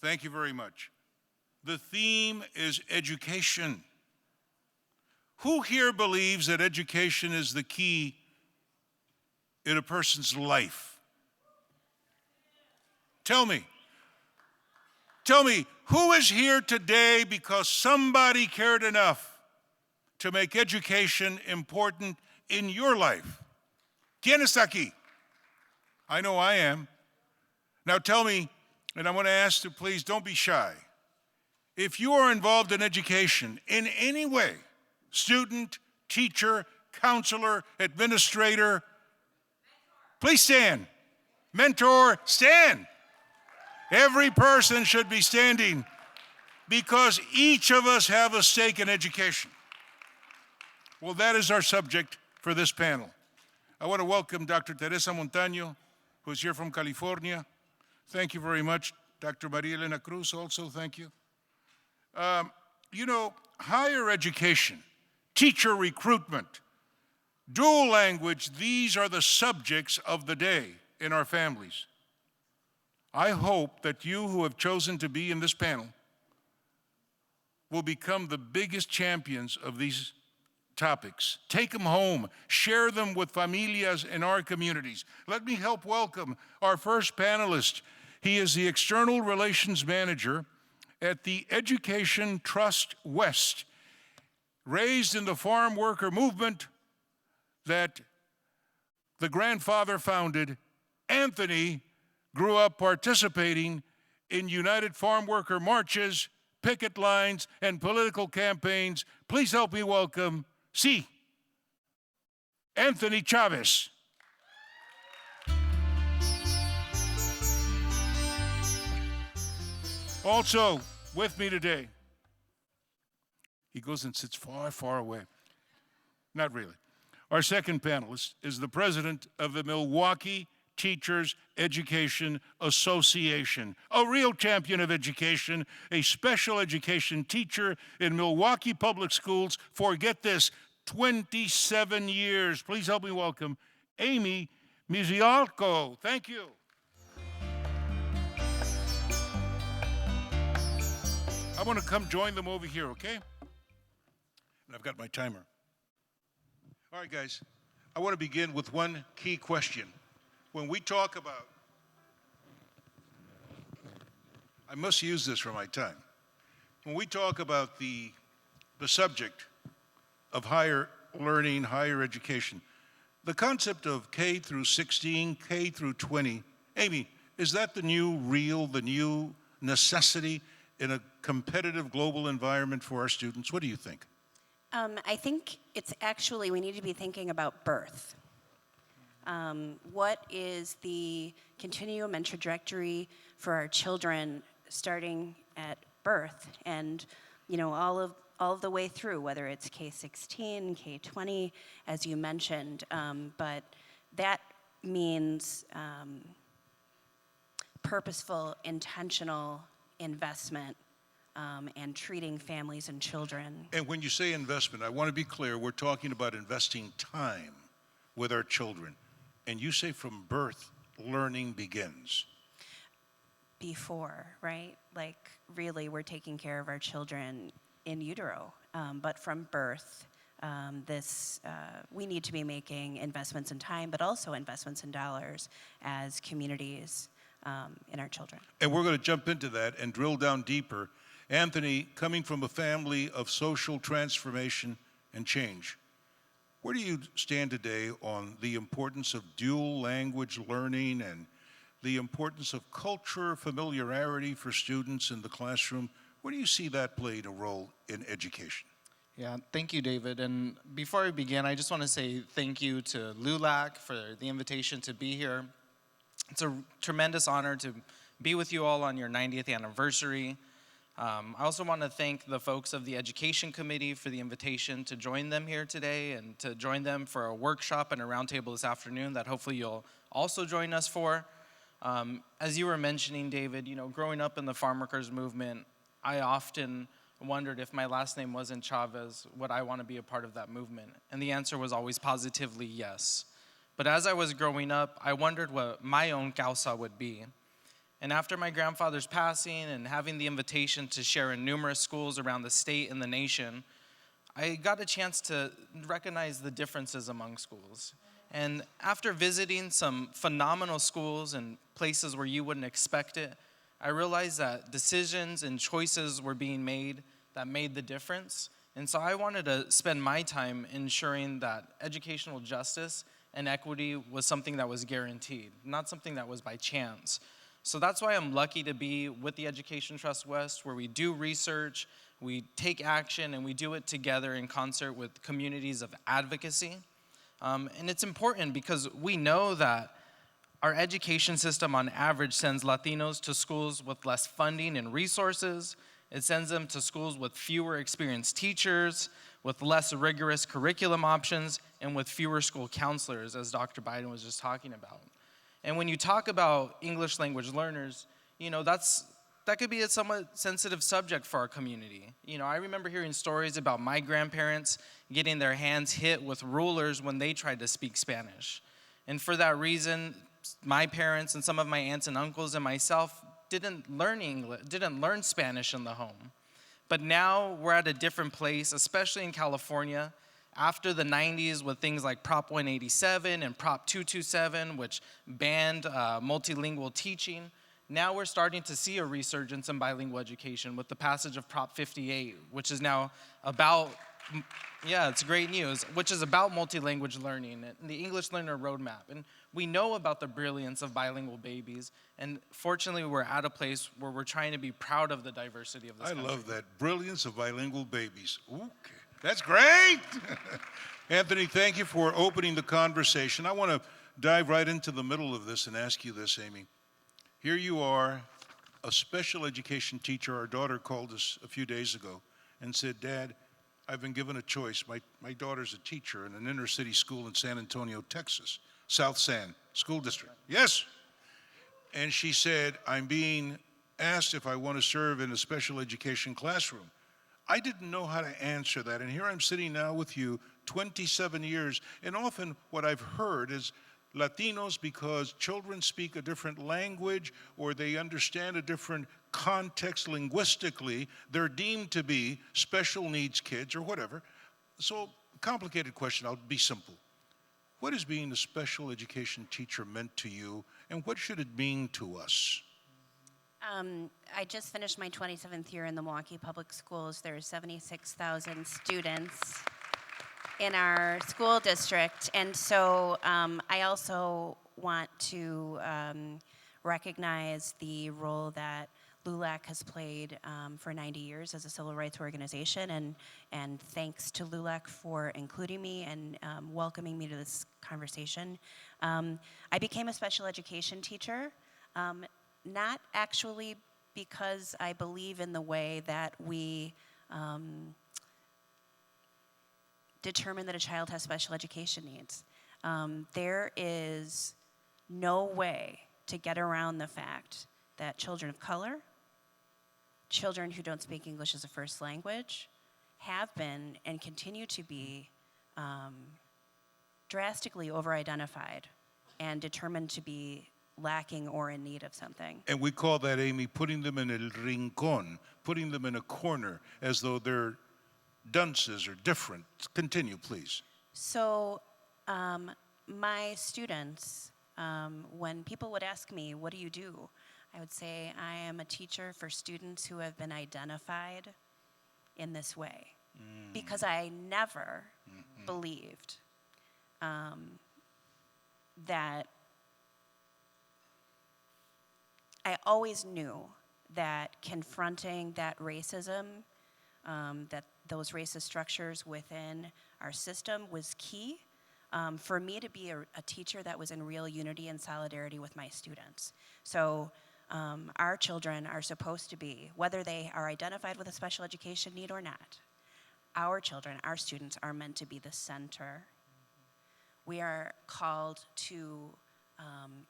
Thank you very much. The theme is education. Who here believes that education is the key in a person's life? Tell me, who is here today because somebody cared enough to make education important in your life? ¿Quién está aquí? I know I am. Now tell me, and I want to ask you, please don't be shy. If you are involved in education in any way, student, teacher, counselor, administrator, please stand. Mentor, stand. Every person should be standing because each of us have a stake in education. Well, that is our subject for this panel. I want to welcome Dr. Teresa Montaño, who's here from California. Thank you very much. Dr. Maria Elena Cruz, also thank you. Higher education, teacher recruitment, dual language, these are the subjects of the day in our families. I hope that you who have chosen to be in this panel will become the biggest champions of these topics. Take them home, share them with familias in our communities. Let me help welcome our first panelist. He is the External Relations Manager at the Education Trust West, raised in the farm worker movement that the grandfather founded. Anthony grew up participating in United Farm Worker marches, picket lines, and political campaigns. Please help me welcome Anthony Chavez. Also with me today, he goes and sits far, far away. Not really. Our second panelist is the president of the Milwaukee Teachers Education Association, a real champion of education, a special education teacher in Milwaukee Public Schools for, get this, 27 years. Please help me welcome Amy Mizialko. Thank you. I want to come join them over here, okay? And I've got my timer. All right, guys, I want to begin with one key question. When we talk about, I must use this for my time. When we talk about the subject of higher learning, higher education, the concept of K through 16, K through 20, Amy, is that the new necessity in a competitive global environment for our students? What do you think? I think it's actually, we need to be thinking about birth. What is the continuum and trajectory for our children starting at birth and, all of the way through, whether it's K-16, K-20, as you mentioned. But that means purposeful, intentional investment and treating families and children. And when you say investment, I want to be clear, we're talking about investing time with our children. And you say from birth, learning begins. Before, right? Like, really, we're taking care of our children in utero. But from birth, we need to be making investments in time, but also investments in dollars as communities in our children. And we're going to jump into that and drill down deeper. Anthony, coming from a family of social transformation and change, where do you stand today on the importance of dual language learning and the importance of culture familiarity for students in the classroom? Where do you see that playing a role in education? Yeah, thank you, David. And before I begin, I just want to say thank you to LULAC for the invitation to be here. It's a tremendous honor to be with you all on your 90th anniversary. I also want to thank the folks of the Education Committee for the invitation to join them here today and to join them for a workshop and a roundtable this afternoon that hopefully you'll also join us for. As you were mentioning, David, growing up in the farm workers movement, I often wondered if my last name wasn't Chavez, would I want to be a part of that movement? And the answer was always positively yes. But as I was growing up, I wondered what my own causa would be. And after my grandfather's passing and having the invitation to share in numerous schools around the state and the nation, I got a chance to recognize the differences among schools. And after visiting some phenomenal schools and places where you wouldn't expect it, I realized that decisions and choices were being made that made the difference. And so I wanted to spend my time ensuring that educational justice and equity was something that was guaranteed, not something that was by chance. So that's why I'm lucky to be with the Education Trust West, where we do research, we take action, and we do it together in concert with communities of advocacy. And it's important because we know that our education system on average sends Latinos to schools with less funding and resources. It sends them to schools with fewer experienced teachers, with less rigorous curriculum options, and with fewer school counselors, as Dr. Biden was just talking about. And when you talk about English language learners, that could be a somewhat sensitive subject for our community. I remember hearing stories about my grandparents getting their hands hit with rulers when they tried to speak Spanish. And for that reason, my parents and some of my aunts and uncles and myself didn't learn Spanish in the home. But now we're at a different place, especially in California, after the 90s with things like Prop 187 and Prop 227, which banned multilingual teaching. Now we're starting to see a resurgence in bilingual education with the passage of Prop 58, which is now about, it's great news, which is about multilanguage learning and the English Learner Roadmap. And we know about the brilliance of bilingual babies, and fortunately we're at a place where we're trying to be proud of the diversity of this country. I love that, brilliance of bilingual babies. Okay, that's great. Anthony, thank you for opening the conversation. I want to dive right into the middle of this and ask you this, Amy. Here you are, a special education teacher. Our daughter called us a few days ago and said, Dad, I've been given a choice. My daughter's a teacher in an inner city school in San Antonio, Texas, South San School District. Yes. And she said, I'm being asked if I want to serve in a special education classroom. I didn't know how to answer that. And here I'm sitting now with you, 27 years. And often what I've heard is Latinos, because children speak a different language or they understand a different context linguistically, they're deemed to be special needs kids or whatever. So, complicated question, I'll be simple. What is being a special education teacher meant to you, and what should it mean to us? I just finished my 27th year in the Milwaukee Public Schools. There are 76,000 students in our school district, and so I also want to recognize the role that LULAC has played for 90 years as a civil rights organization, and thanks to LULAC for including me and welcoming me to this conversation. I became a special education teacher, not actually because I believe in the way that we determine that a child has special education needs. There is no way to get around the fact that children of color, children who don't speak English as a first language, have been and continue to be drastically over-identified and determined to be lacking or in need of something. And we call that, Amy, putting them in el rincón, putting them in a corner as though they're dunces or different. Continue, please. So my students, when people would ask me, what do you do? I would say, I am a teacher for students who have been identified in this way. Because I never believed that I always knew that confronting that racism, that those racist structures within our system was key for me to be a teacher that was in real unity and solidarity with my students. So our children are supposed to be, whether they are identified with a special education need or not, our children, our students are meant to be the center. We are called to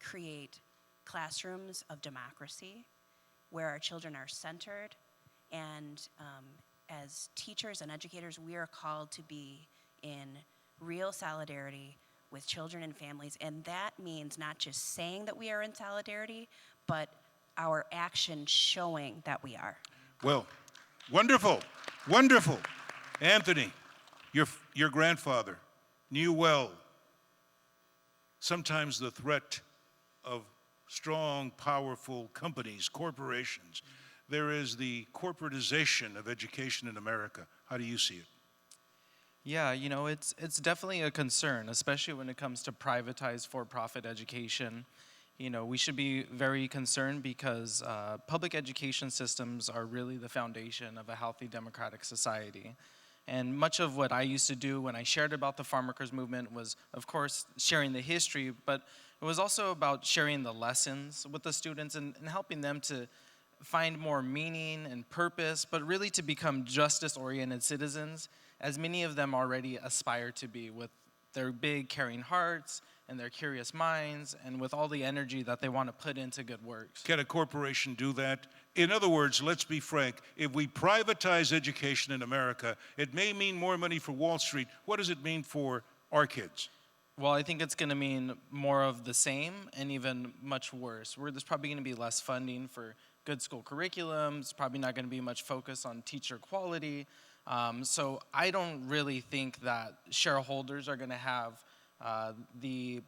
create classrooms of democracy where our children are centered, and as teachers and educators, we are called to be in real solidarity with children and families, and that means not just saying that we are in solidarity, but our actions showing that we are. Well, wonderful, wonderful. Anthony, your grandfather knew well sometimes the threat of strong, powerful companies, corporations. There is the corporatization of education in America. How do you see it? Yeah, you know, it's definitely a concern, especially when it comes to privatized for-profit education. You know, we should be very concerned because public education systems are really the foundation of a healthy democratic society. And much of what I used to do when I shared about the farm workers movement was, of course, sharing the history, but it was also about sharing the lessons with the students and helping them to find more meaning and purpose, but really to become justice-oriented citizens, as many of them already aspire to be, with their big caring hearts and their curious minds and with all the energy that they want to put into good works. Can a corporation do that? In other words, let's be frank, if we privatize education in America, it may mean more money for Wall Street. What does it mean for our kids? Well, I think it's going to mean more of the same and even much worse. There's probably going to be less funding for good school curriculums, probably not going to be much focus on teacher quality. So I don't really think that shareholders are going to have the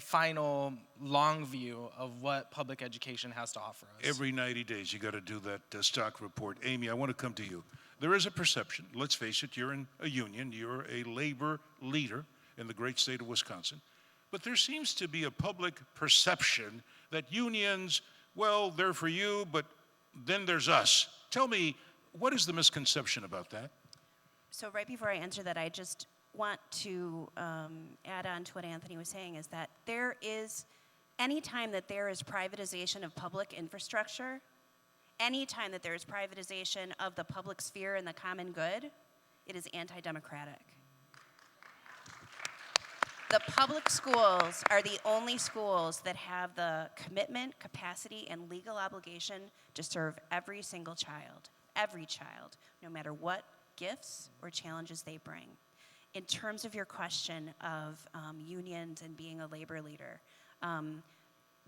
final long view of what public education has to offer us. Every 90 days, you got to do that stock report. Amy, I want to come to you. There is a perception, let's face it, you're in a union, you're a labor leader in the great state of Wisconsin, but there seems to be a public perception that unions, well, they're for you, but then there's us. Tell me, what is the misconception about that? So right before I answer that, I just want to add on to what Anthony was saying, is that anytime that there is privatization of public infrastructure, anytime that there is privatization of the public sphere and the common good, it is anti-democratic. The public schools are the only schools that have the commitment, capacity, and legal obligation to serve every single child, no matter what gifts or challenges they bring. In terms of your question of unions and being a labor leader,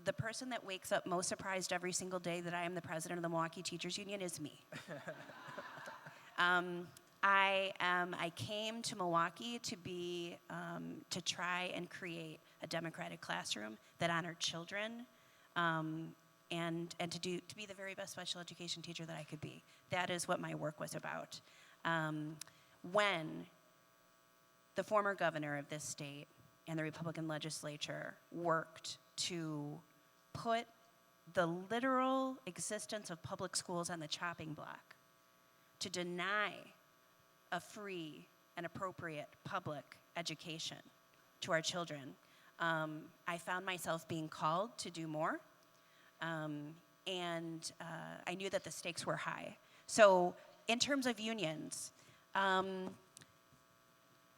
the person that wakes up most surprised every single day that I am the president of the Milwaukee Teachers Union is me. I came to Milwaukee to try and create a democratic classroom that honored children, and to be the very best special education teacher that I could be. That is what my work was about. When the former governor of this state and the Republican legislature worked to put the literal existence of public schools on the chopping block, to deny a free and appropriate public education to our children, I found myself being called to do more, and I knew that the stakes were high. So in terms of unions,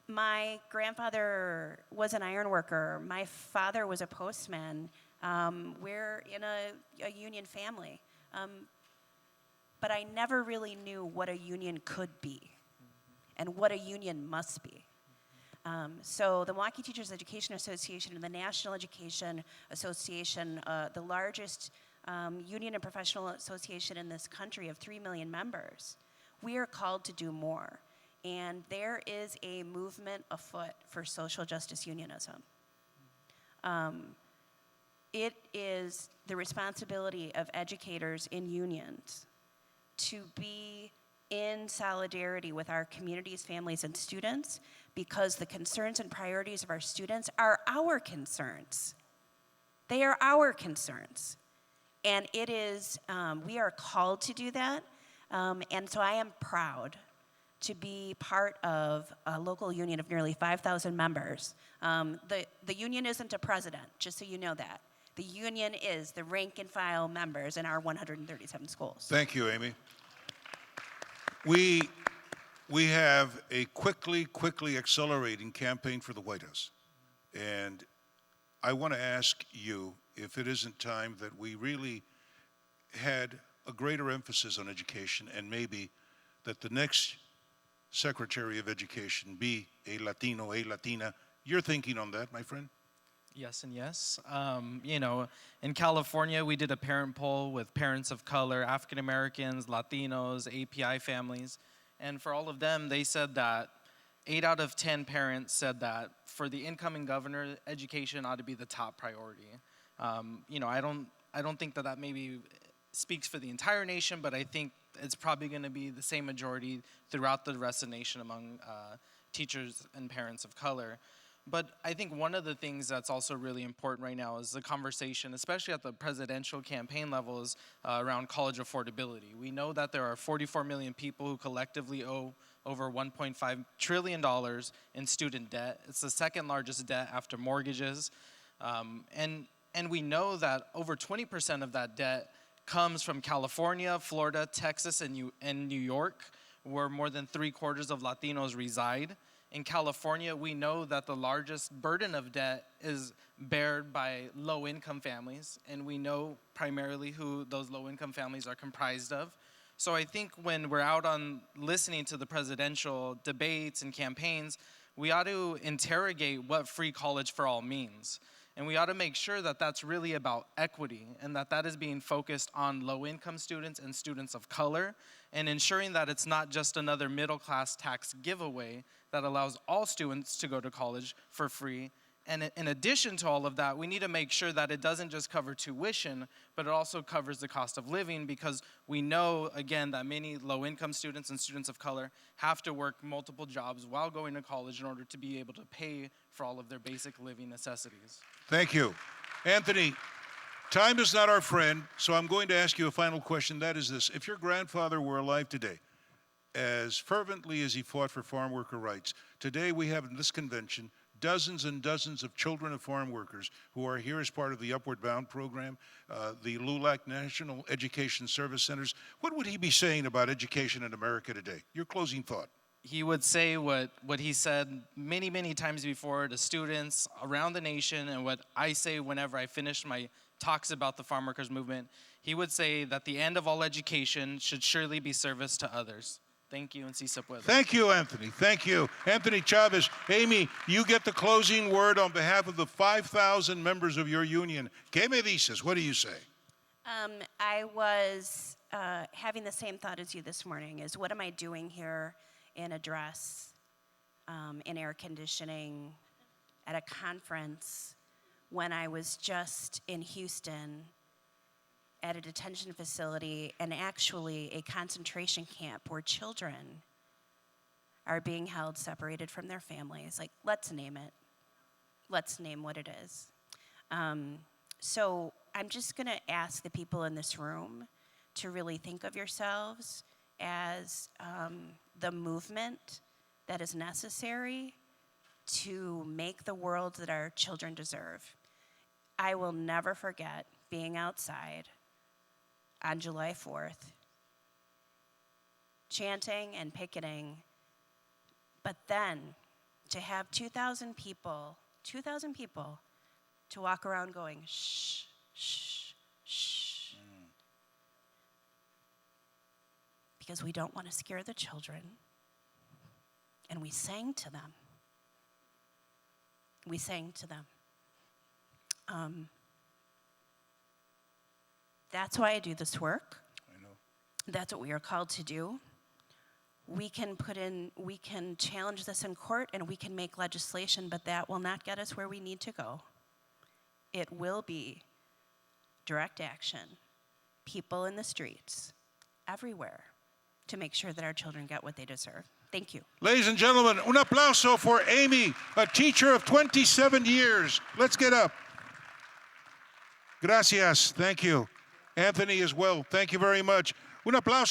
my grandfather was an iron worker. My father was a postman. We're in a union family. But I never really knew what a union could be and what a union must be. So the Milwaukee Teachers Education Association and the National Education Association, the largest union and professional association in this country of 3 million members, we are called to do more. And there is a movement afoot for social justice unionism. It is the responsibility of educators in unions to be in solidarity with our communities, families, and students, because the concerns and priorities of our students are our concerns. They are our concerns. And it is, we are called to do that. And so I am proud to be part of a local union of nearly 5,000 members. The union isn't a president, just so you know that. The union is the rank and file members in our 137 schools. Thank you, Amy. We have a quickly accelerating campaign for the White House. And I want to ask you if it isn't time that we really had a greater emphasis on education, and maybe that the next Secretary of Education be a Latino, a Latina. You're thinking on that, my friend? Yes and yes. In California, we did a parent poll with parents of color, African Americans, Latinos, API families. And for all of them, they said that 8 out of 10 parents said that for the incoming governor, education ought to be the top priority. I don't think that maybe speaks for the entire nation, but I think it's probably going to be the same majority throughout the rest of the nation among teachers and parents of color. But I think one of the things that's also really important right now is the conversation, especially at the presidential campaign levels, around college affordability. We know that there are 44 million people who collectively owe over $1.5 trillion in student debt. It's the second largest debt after mortgages. And we know that over 20% of that debt comes from California, Florida, Texas, and New York, where more than 3/4 of Latinos reside. In California, we know that the largest burden of debt is bared by low-income families, and we know primarily who those low-income families are comprised of. So I think when we're out on listening to the presidential debates and campaigns, we ought to interrogate what free college for all means. And we ought to make sure that that's really about equity and that is being focused on low-income students and students of color, and ensuring that it's not just another middle-class tax giveaway that allows all students to go to college for free. And in addition to all of that, we need to make sure that it doesn't just cover tuition, but it also covers the cost of living, because we know, again, that many low-income students and students of color have to work multiple jobs while going to college in order to be able to pay for all of their basic living necessities. Thank you. Anthony, time is not our friend, so I'm going to ask you a final question. That is this: if your grandfather were alive today, as fervently as he fought for farm worker rights, today we have in this convention dozens and dozens of children of farm workers who are here as part of the Upward Bound program, the LULAC National Education Service Centers. What would he be saying about education in America today? Your closing thought. He would say what he said many, many times before to students around the nation, and what I say whenever I finish my talks about the farm workers movement. He would say that the end of all education should surely be service to others. Thank you, and si se puede. Thank you, Anthony. Thank you. Anthony Chavez. Amy, you get the closing word on behalf of the 5,000 members of your union. ¿Qué me dices? What do you say? I was having the same thought as you this morning, is what am I doing here in a dress, in air conditioning, at a conference, when I was just in Houston at a detention facility, and actually a concentration camp where children are being held separated from their families. Like, let's name it. Let's name what it is. So I'm just gonna ask the people in this room to really think of yourselves as the movement that is necessary to make the world that our children deserve. I will never forget being outside on July 4th, chanting and picketing, but then to have 2,000 people to walk around going, shh, shh, shh. Because we don't want to scare the children. And we sang to them. We sang to them. That's why I do this work. I know. That's what we are called to do. We can challenge this in court and we can make legislation, but that will not get us where we need to go. It will be direct action, people in the streets, everywhere, to make sure that our children get what they deserve. Thank you. Ladies and gentlemen, un aplauso for Amy, a teacher of 27 years. Let's get up. Gracias. Thank you. Anthony as well. Thank you very much. Un aplauso.